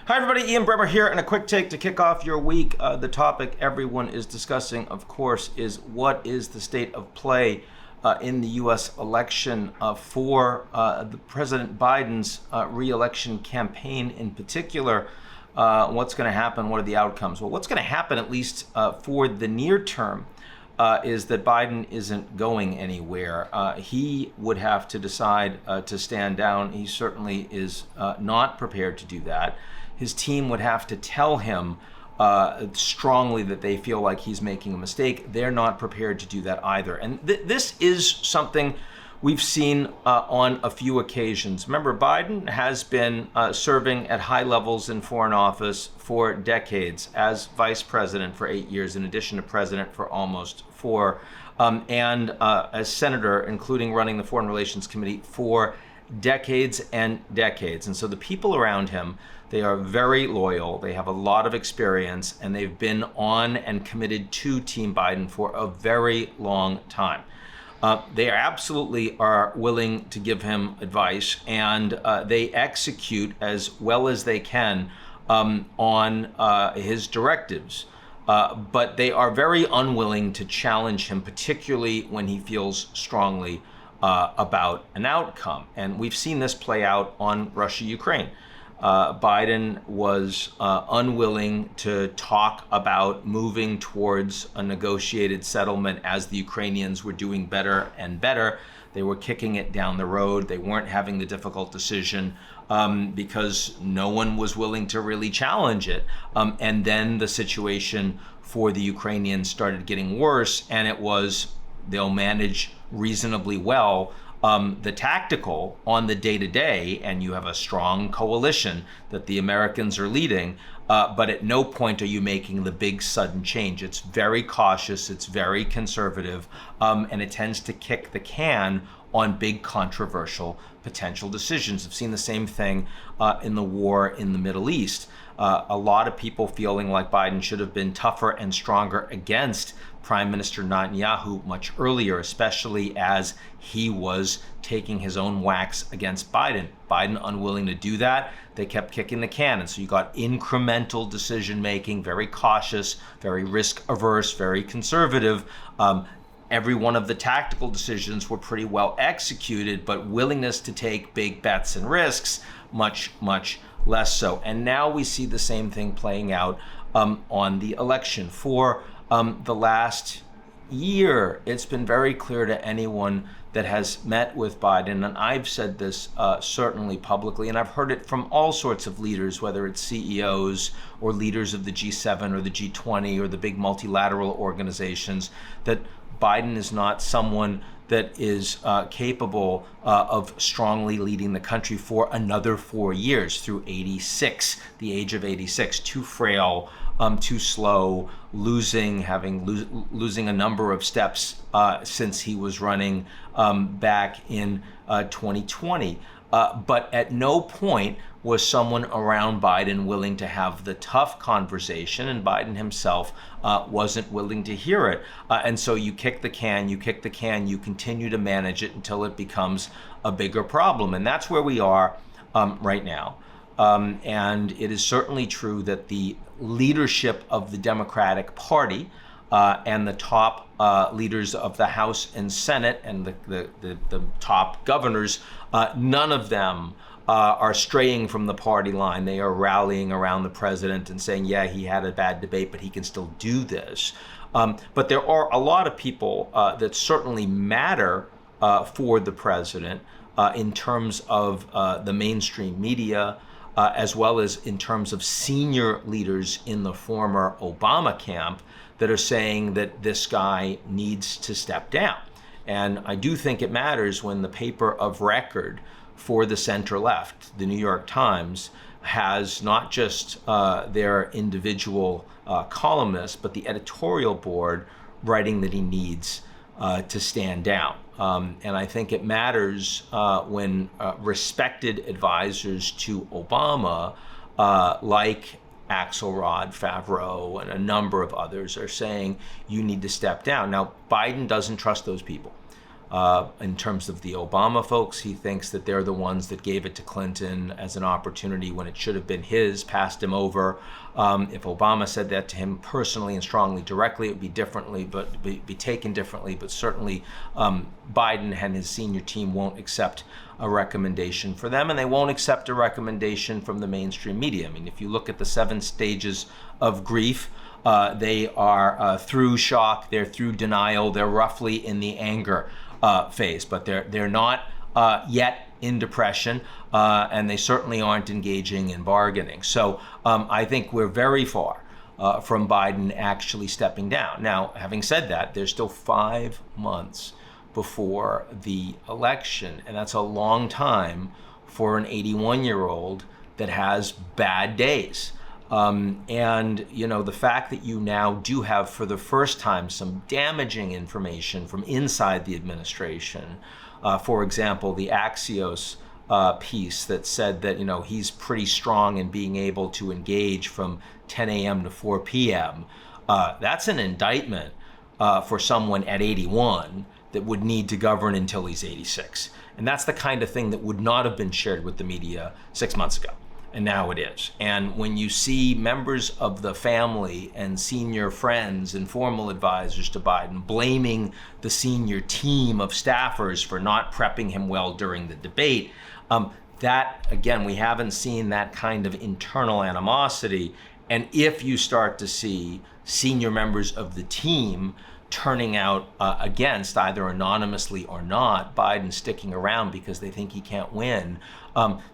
Hi everybody, Ian Bremmer here, and a quick take to kick off your week. The topic everyone is discussing, of course, is what is the state of play in the U.S. election for the President Biden's re-election campaign in particular. What's going to happen? What are the outcomes? Well, what's going to happen, at least for the near term, is that Biden isn't going anywhere. He would have to decide to stand down. He certainly is not prepared to do that. His team would have to tell him strongly that they feel like he's making a mistake. They're not prepared to do that either. And this is something we've seen on a few occasions. Remember, Biden has been serving at high levels in foreign office for decades, as vice president for 8 years, in addition to president for almost 4, and as senator, including running the Foreign Relations Committee for decades and decades. And so the people around him, they are very loyal, they have a lot of experience, and they've been on and committed to Team Biden for a very long time. They absolutely are willing to give him advice, and they execute as well as they can on his directives. But they are very unwilling to challenge him, particularly when he feels strongly about an outcome. And we've seen this play out on Russia-Ukraine. Biden was unwilling to talk about moving towards a negotiated settlement as the Ukrainians were doing better and better. They were kicking it down the road. They weren't having the difficult decision because no one was willing to really challenge it. And then the situation for the Ukrainians started getting worse, and it was they'll manage reasonably well the tactical on the day-to-day, and you have a strong coalition that the Americans are leading, but at no point are you making the big sudden change. It's very cautious, it's very conservative, and it tends to kick the can on big controversial potential decisions. I've seen the same thing in the war in the Middle East. A lot of people feeling like Biden should have been tougher and stronger against Prime Minister Netanyahu much earlier, especially as he was taking his own whacks against Biden. Biden unwilling to do that. They kept kicking the can. And so you got incremental decision making, very cautious, very risk averse, very conservative. Every one of the tactical decisions were pretty well executed, but willingness to take big bets and risks, much, much less so. And now we see the same thing playing out on the election. For the last year, it's been very clear to anyone that has met with Biden, and I've said this certainly publicly, and I've heard it from all sorts of leaders, whether it's CEOs or leaders of the G7 or the G20 or the big multilateral organizations, that Biden is not someone that is capable of strongly leading the country for another 4 years through 86, the age of 86, too frail, too slow, losing a number of steps since he was running back in 2020. But at no point was someone around Biden willing to have the tough conversation, and Biden himself wasn't willing to hear it. And so you kick the can, you continue to manage it until it becomes a bigger problem. And that's where we are right now. And it is certainly true that the leadership of the Democratic Party and the top leaders of the House and Senate and the top governors, none of them are straying from the party line. They are rallying around the president and saying, yeah, he had a bad debate, but he can still do this. But there are a lot of people that certainly matter for the president in terms of the mainstream media, as well as in terms of senior leaders in the former Obama camp that are saying that this guy needs to step down. And I do think it matters when the paper of record for the center left, the New York Times, has not just their individual columnists, but the editorial board writing that he needs to stand down. And I think it matters when respected advisors to Obama, like Axelrod, Favreau, and a number of others, are saying you need to step down. Now, Biden doesn't trust those people. In terms of the Obama folks, he thinks that they're the ones that gave it to Clinton as an opportunity when it should have been his, passed him over. If Obama said that to him personally and strongly, directly, it would be differently, but be taken differently. But certainly, Biden and his senior team won't accept a recommendation for them, and they won't accept a recommendation from the mainstream media. I mean, if you look at the 7 stages of grief, they are through shock, they're through denial, they're roughly in the anger phase, but they're not yet in depression, and they certainly aren't engaging in bargaining. So I think we're very far from Biden actually stepping down. Now, having said that, there's still 5 months before the election, and that's a long time for an 81-year-old that has bad days. And, you know, the fact that you now do have, for the first time, some damaging information from inside the administration, for example, the Axios piece that said that, you know, he's pretty strong in being able to engage from 10 a.m. to 4 p.m., that's an indictment for someone at 81 that would need to govern until he's 86. And that's the kind of thing that would not have been shared with the media 6 months ago. And now it is. And when you see members of the family and senior friends and formal advisors to Biden blaming the senior team of staffers for not prepping him well during the debate, that, again, we haven't seen that kind of internal animosity. And if you start to see senior members of the team turning out against, either anonymously or not, Biden sticking around because they think he can't win,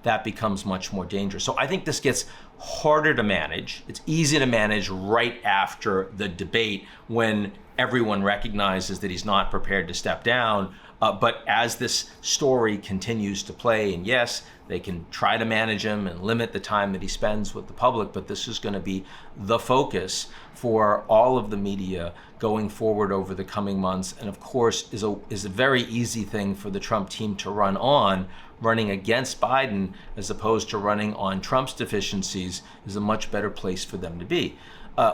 that becomes much more dangerous. So I think this gets harder to manage. It's easy to manage right after the debate when everyone recognizes that he's not prepared to step down. But as this story continues to play, and yes, they can try to manage him and limit the time that he spends with the public, but this is going to be the focus for all of the media going forward over the coming months. And of course, is a very easy thing for the Trump team to run on. Running against Biden as opposed to running on Trump's deficiencies is a much better place for them to be.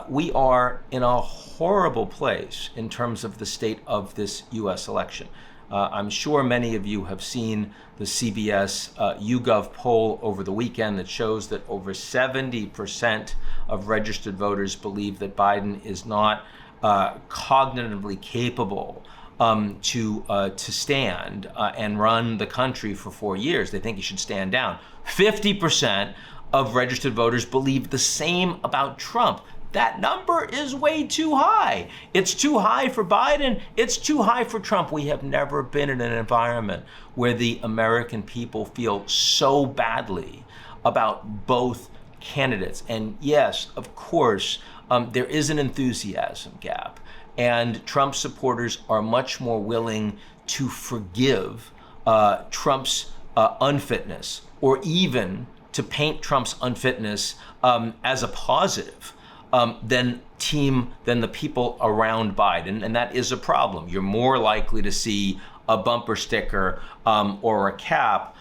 We are in a horrible place in terms of the state of this U.S. election. I'm sure many of you have seen the CBS YouGov poll over the weekend that shows that over 70% of registered voters believe that Biden is not cognitively capable to stand and run the country for 4 years. They think he should stand down. 50% of registered voters believe the same about Trump. That number is way too high. It's too high for Biden. It's too high for Trump. We have never been in an environment where the American people feel so badly about both candidates. And yes, of course, there is an enthusiasm gap. And Trump supporters are much more willing to forgive Trump's unfitness, or even to paint Trump's unfitness as a positive than the people around Biden, and that is a problem. You're more likely to see a bumper sticker or a cap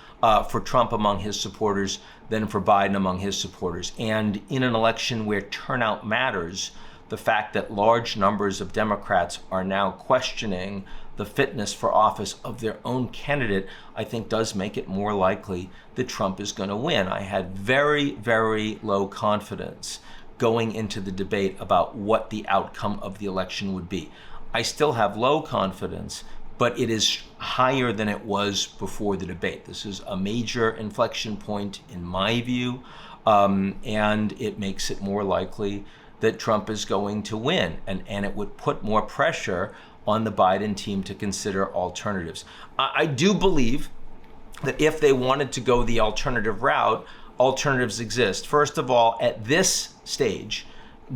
for Trump among his supporters than for Biden among his supporters. And in an election where turnout matters, the fact that large numbers of Democrats are now questioning the fitness for office of their own candidate, I think does make it more likely that Trump is going to win. I had very, very low confidence going into the debate about what the outcome of the election would be. I still have low confidence, but it is higher than it was before the debate. This is a major inflection point in my view, and it makes it more likely that Trump is going to win, and it would put more pressure on the Biden team to consider alternatives. I do believe that if they wanted to go the alternative route, alternatives exist. First of all, at this stage,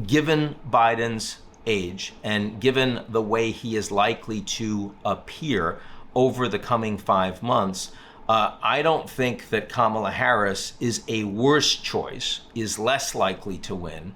given Biden's age and given the way he is likely to appear over the coming 5 months, I don't think that Kamala Harris is a worse choice, is less likely to win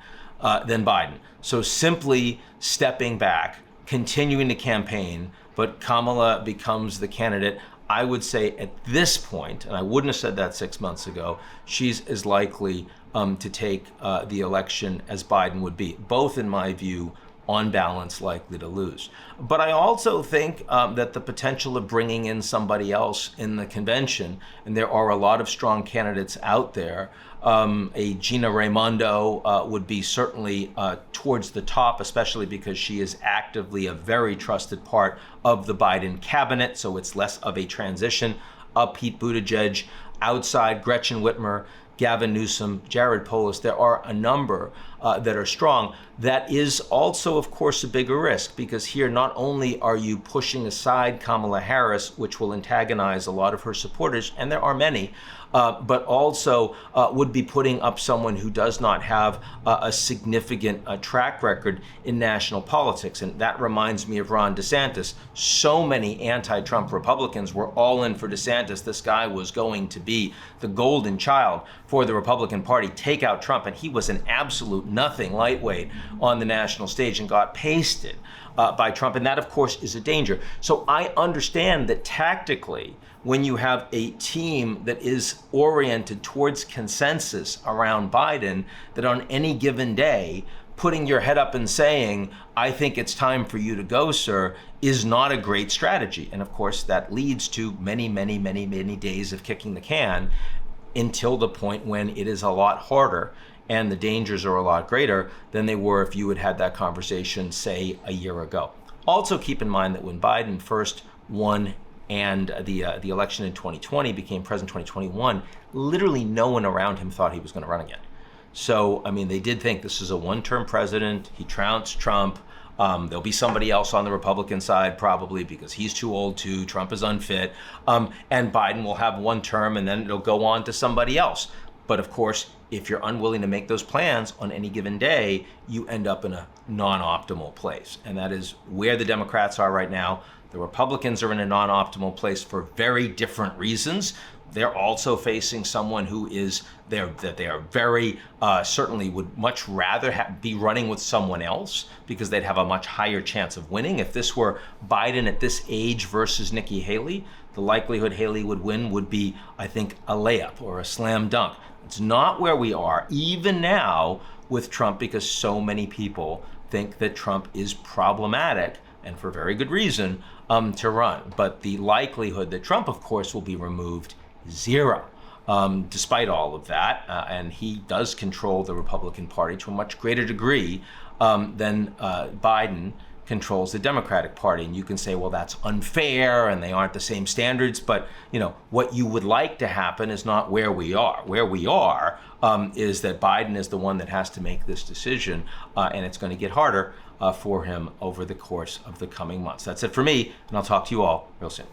than Biden. So simply stepping back, continuing to campaign, but Kamala becomes the candidate, I would say at this point, and I wouldn't have said that 6 months ago, she's as likely to take the election as Biden would be. Both, in my view, on balance, likely to lose. But I also think that the potential of bringing in somebody else in the convention, and there are a lot of strong candidates out there, a Gina Raimondo would be certainly towards the top, especially because she is actively a very trusted part of the Biden cabinet, so it's less of a transition. Pete Buttigieg, outside Gretchen Whitmer, Gavin Newsom, Jared Polis, there are a number that are strong. That is also, of course, a bigger risk, because here not only are you pushing aside Kamala Harris, which will antagonize a lot of her supporters, and there are many, but also would be putting up someone who does not have a significant track record in national politics. And that reminds me of Ron DeSantis. So many anti-Trump Republicans were all in for DeSantis. This guy was going to be the golden child for the Republican Party, take out Trump, and he was an absolute nothing lightweight on the national stage and got pasted by Trump. And that, of course, is a danger. So I understand that tactically, when you have a team that is oriented towards consensus around Biden, that on any given day, putting your head up and saying, I think it's time for you to go, sir, is not a great strategy. And of course, that leads to many, many, many, many days of kicking the can until the point when it is a lot harder and the dangers are a lot greater than they were if you had had that conversation, say, a year ago. Also keep in mind that when Biden first won and the election in 2020, became president in 2021, literally no one around him thought he was going to run again. So, I mean, they did think this is a one-term president. He trounced Trump. There'll be somebody else on the Republican side probably because he's too old too. Trump is unfit. And Biden will have one term and then it'll go on to somebody else. But of course, if you're unwilling to make those plans on any given day, you end up in a non-optimal place. And that is where the Democrats are right now. The Republicans are in a non-optimal place for very different reasons. They're also facing someone who is there that they are very certainly would much rather be running with someone else because they'd have a much higher chance of winning. If this were Biden at this age versus Nikki Haley, the likelihood Haley would win would be, I think, a layup or a slam dunk. It's not where we are, even now, with Trump, because so many people think that Trump is problematic, and for very good reason, to run. But the likelihood that Trump, of course, will be removed, zero. Despite all of that, and he does control the Republican Party to a much greater degree than Biden controls the Democratic Party. And you can say, well, that's unfair and they aren't the same standards. But, you know, what you would like to happen is not where we are. Where we are is that Biden is the one that has to make this decision, and it's going to get harder for him over the course of the coming months. That's it for me, and I'll talk to you all real soon.